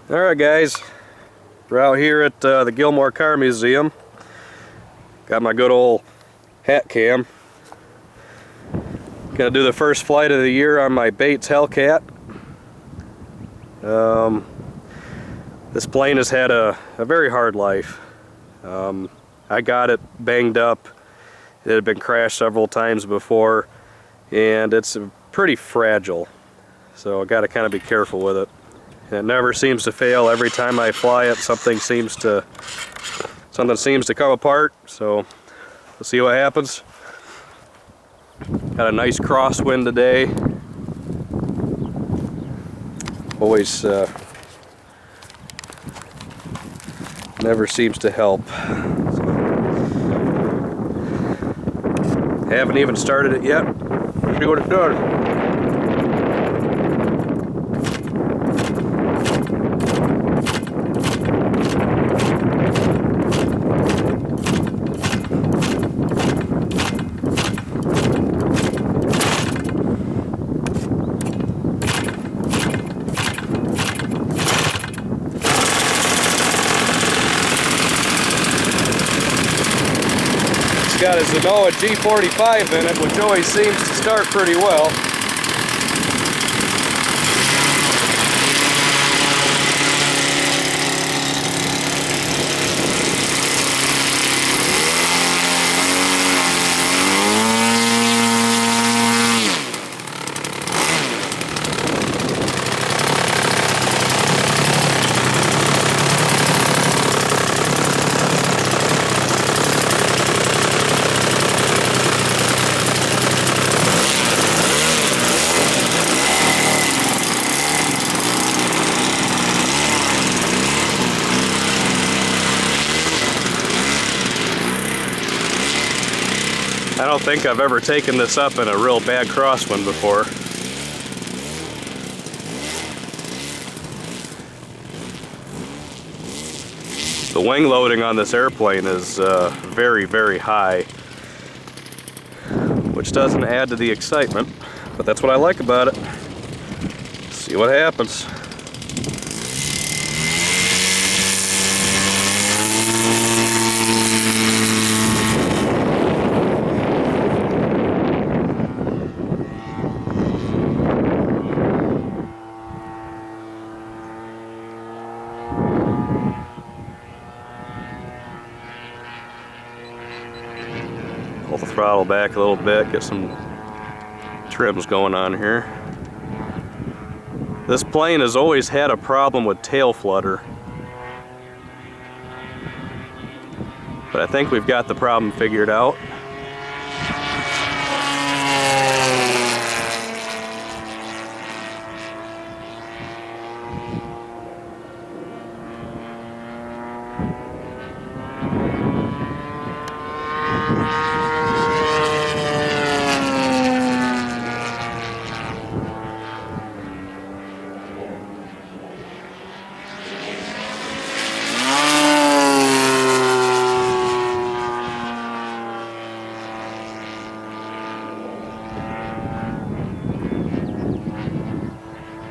Alright guys, we're out here at the Gilmore Car Museum. Got my good old hat cam. Gonna do the first flight of the year on my Bates Hellcat. This plane has had a very hard life. I got it banged up. It had been crashed several times before, and it's pretty fragile. So I gotta kind of be careful with it. It never seems to fail. Every time I fly it, something seems to come apart. So we'll see what happens. Got a nice crosswind today. Always never seems to help. So, haven't even started it yet. See what it does. It's got a Ziroli G45 in it, which always seems to start pretty well. I don't think I've ever taken this up in a real bad crosswind before. The wing loading on this airplane is very, very high, which doesn't add to the excitement, but that's what I like about it. See what happens. Pull the throttle back a little bit, get some trims going on here. This plane has always had a problem with tail flutter, but I think we've got the problem figured out.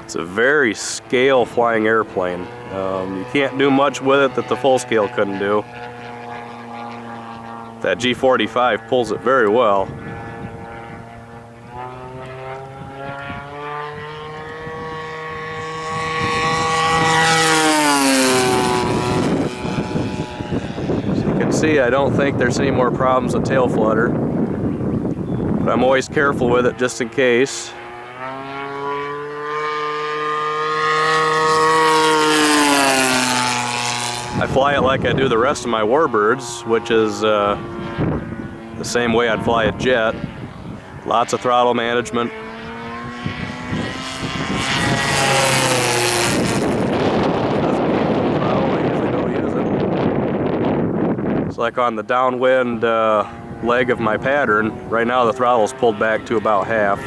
It's a very scale flying airplane. You can't do much with it that the full scale couldn't do. That G45 pulls it very well. As you can see, I don't think there's any more problems with tail flutter, but I'm always careful with it just in case. I fly it like I do the rest of my warbirds, which is the same way I'd fly a jet. Lots of throttle management. It's like on the downwind leg of my pattern. Right now the throttle's pulled back to about half.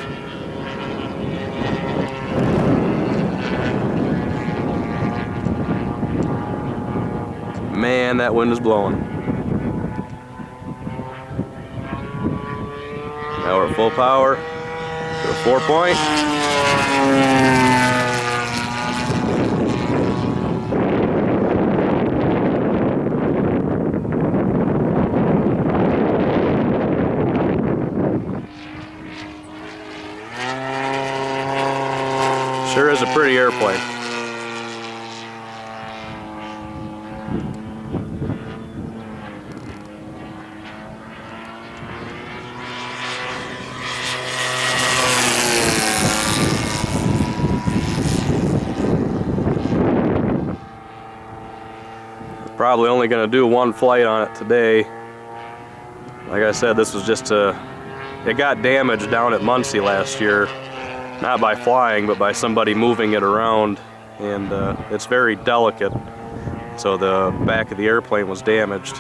Man, that wind is blowing. Now we're at full power. Go 4-point. Sure is a pretty airplane. Probably only going to do one flight on it today. Like I said, this was just it got damaged down at Muncie last year. Not by flying, but by somebody moving it around. And it's very delicate. So the back of the airplane was damaged.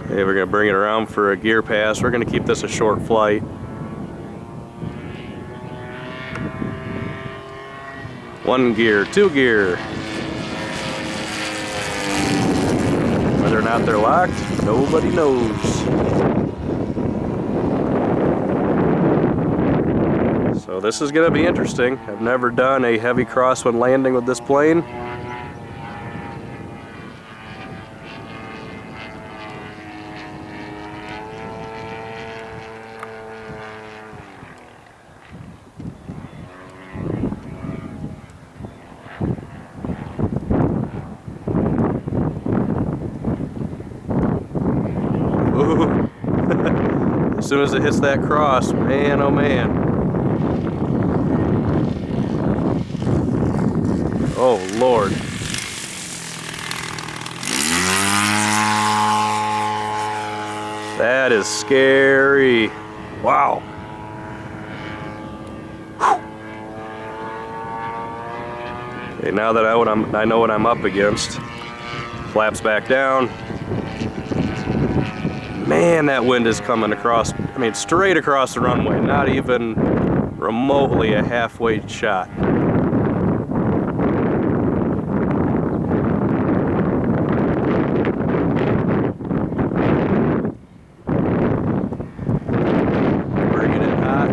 Okay, we're going to bring it around for a gear pass. We're going to keep this a short flight. One gear, two gear. Whether or not they're locked, nobody knows. So this is going to be interesting. I've never done a heavy crosswind landing with this plane. As soon as it hits that cross, man, oh man. Oh Lord. That is scary. Wow. Okay, now that I know what I'm up against. Flaps back down. Man, that wind is coming across, I mean, straight across the runway, not even remotely a halfway shot. Bringing it hot.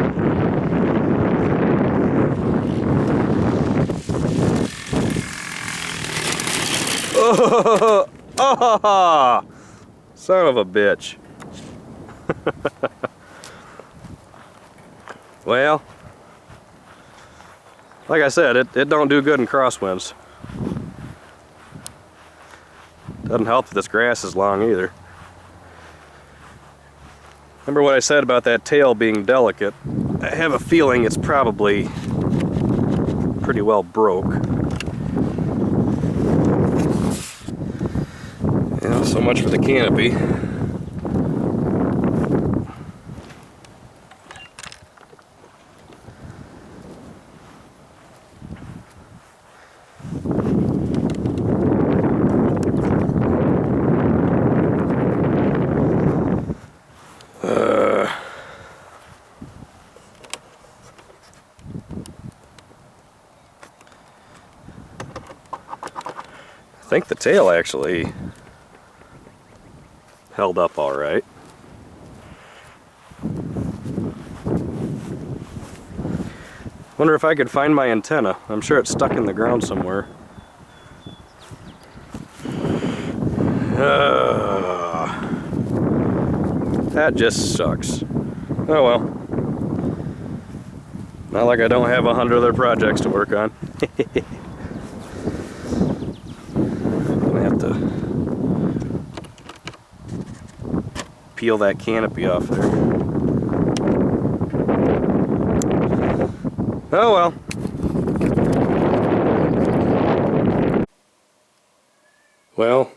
Oh, oh, son of a bitch. Well, like I said, it don't do good in crosswinds. Doesn't help that this grass is long either. Remember what I said about that tail being delicate? I have a feeling it's probably pretty well broke. Yeah, so much for the canopy. I think the tail actually held up all right. Wonder if I could find my antenna. I'm sure it's stuck in the ground somewhere. That just sucks. Oh well. Not like I don't have 100 other projects to work on. Peel that canopy off there. Oh well. Well,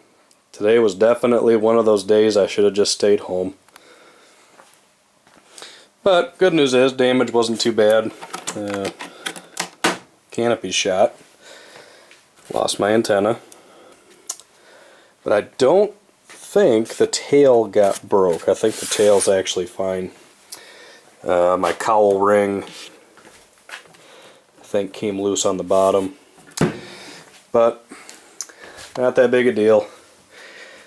today was definitely one of those days I should have just stayed home. But good news is damage wasn't too bad. Canopy shot. Lost my antenna. But I don't think the tail got broke. I think the tail's actually fine. My cowl ring think came loose on the bottom. But not that big a deal.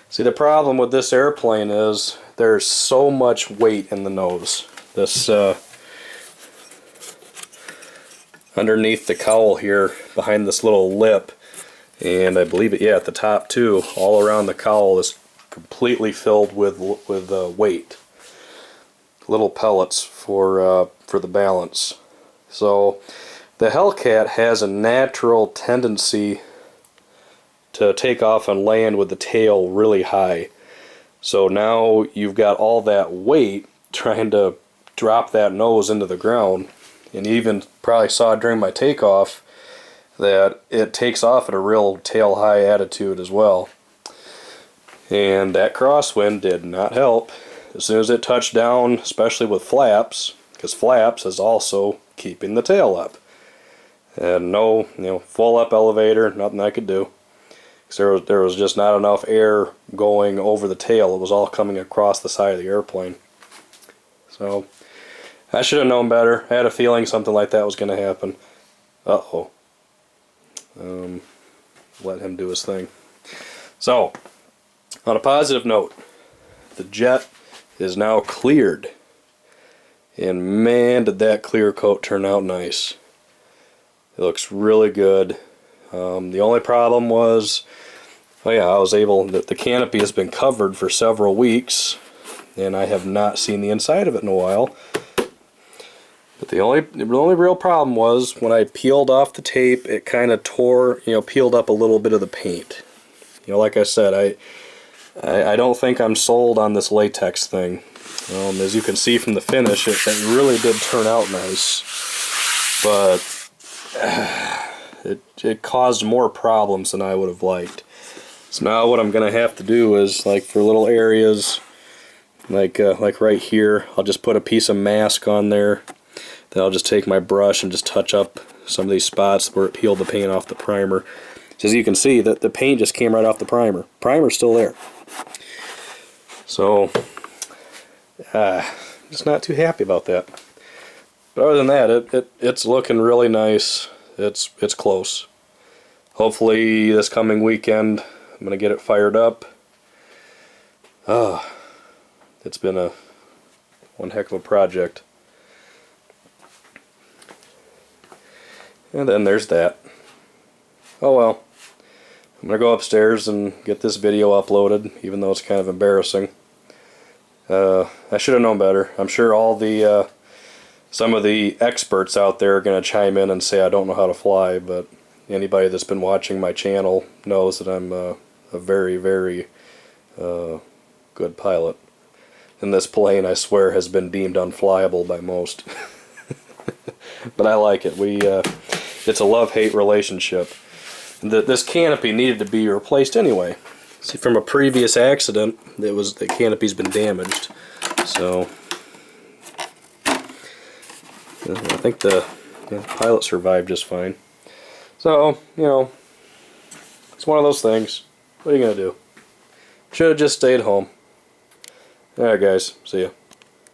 See, the problem with this airplane is there's so much weight in the nose. This underneath the cowl here, behind this little lip, and I believe it, yeah, at the top too, all around the cowl is completely filled with weight. Little pellets for the balance. So the Hellcat has a natural tendency to take off and land with the tail really high. So now you've got all that weight trying to drop that nose into the ground. And you even probably saw during my takeoff that it takes off at a real tail high attitude as well. And that crosswind did not help. As soon as it touched down, especially with flaps, because flaps is also keeping the tail up. And no, full up elevator, nothing I could do. Because there was just not enough air going over the tail. It was all coming across the side of the airplane. So I should have known better. I had a feeling something like that was going to happen. Uh-oh. Let him do his thing. So, on a positive note, the jet is now cleared. And man, did that clear coat turn out nice. It looks really good. The only problem was, oh yeah, the canopy has been covered for several weeks, and I have not seen the inside of it in a while. But the only real problem was when I peeled off the tape, it kind of peeled up a little bit of the paint. Like I said, I don't think I'm sold on this latex thing. As you can see from the finish, it really did turn out nice, but it caused more problems than I would have liked. So now what I'm going to have to do is, like for little areas, like right here, I'll just put a piece of mask on there. Then I'll just take my brush and just touch up some of these spots where it peeled the paint off the primer. So as you can see, the paint just came right off the primer. Primer's still there. So just not too happy about that. But other than that, it's looking really nice. It's close. Hopefully this coming weekend I'm gonna get it fired up. It's been one heck of a project. And then there's that. Oh well. I'm gonna go upstairs and get this video uploaded, even though it's kind of embarrassing. I should have known better. I'm sure all the some of the experts out there are going to chime in and say I don't know how to fly, but anybody that's been watching my channel knows that I'm a very, very good pilot. And this plane, I swear, has been deemed unflyable by most. But I like it. It's a love-hate relationship. This canopy needed to be replaced anyway. See, from a previous accident, the canopy's been damaged. So I think the pilot survived just fine. So, it's one of those things. What are you gonna do? Should have just stayed home. Alright guys, see ya.